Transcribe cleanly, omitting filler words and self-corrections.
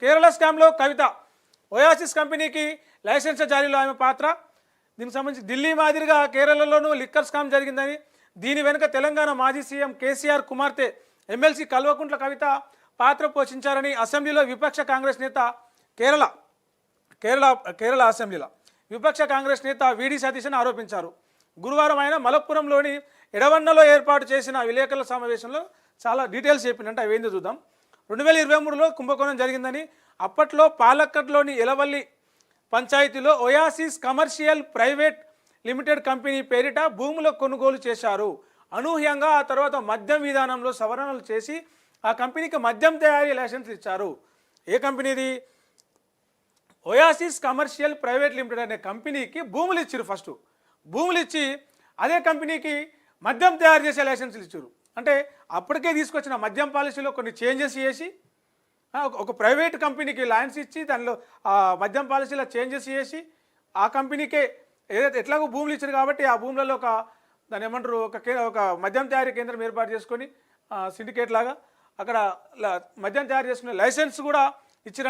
కేరళ స్కామ్లో కవిత ఓయాసిస్ కంపెనీకి లైసెన్స్ జారీలో ఆమె పాత్ర. దీనికి సంబంధించి ఢిల్లీ మాదిరిగా కేరళలోనూ లిక్కర్ స్కామ్ జరిగిందని, దీని వెనుక తెలంగాణ మాజీ సీఎం కేసీఆర్ కుమార్తె ఎమ్మెల్సీ కల్వకుంట్ల కవిత పాత్ర పోషించారని అసెంబ్లీలో విపక్ష కాంగ్రెస్ నేత కేరళ అసెంబ్లీలో విపక్ష కాంగ్రెస్ నేత వీడి సతీశన్ ఆరోపించారు. గురువారం ఆయన మలప్పురంలోని ఎడవన్నలో ఏర్పాటు చేసిన విలేకరుల సమావేశంలో చాలా డీటెయిల్స్ చెప్పిందంటే అవి ఏందో చూద్దాం. 2023లో కుంభకోణం జరిగిందని, అప్పట్లో పాలక్కడ్లోని ఎలవల్లి పంచాయతీలో Oasis commercial private limited company పేరిట భూముల కొనుగోలు చేశారు. అనూహ్యంగా ఆ తర్వాత మద్యం విధానంలో సవరణలు చేసి ఆ కంపెనీకి మద్యం తయారీ లైసెన్స్ ఇచ్చారు. ఏ కంపెనీది? ఓయాసిస్ కమర్షియల్ ప్రైవేట్ లిమిటెడ్ అనే కంపెనీకి భూములు ఇచ్చారు. ఫస్ట్ భూములు ఇచ్చి అదే కంపెనీకి మద్యం తయారు చేసే లైసెన్సులు ఇచ్చారు. అంటే అప్పటికే తీసుకొచ్చిన మద్యం పాలసీలో కొన్ని చేంజెస్ చేసి ఒక ప్రైవేట్ కంపెనీకి లైసెన్స్ ఇచ్చి దానిలో మద్యం పాలసీలో చేంజెస్ చేసి ఆ కంపెనీకే ఏదైతే ఎట్లాగో భూములు ఇచ్చారు కాబట్టి ఆ భూములలో దాన్ని ఏమంటారు ఒక మద్యం తయారీ కేంద్రం ఏర్పాటు చేసుకొని సిండికేట్ లాగా అక్కడ మద్యం తయారు చేసుకునే లైసెన్స్ కూడా ఇచ్చారు.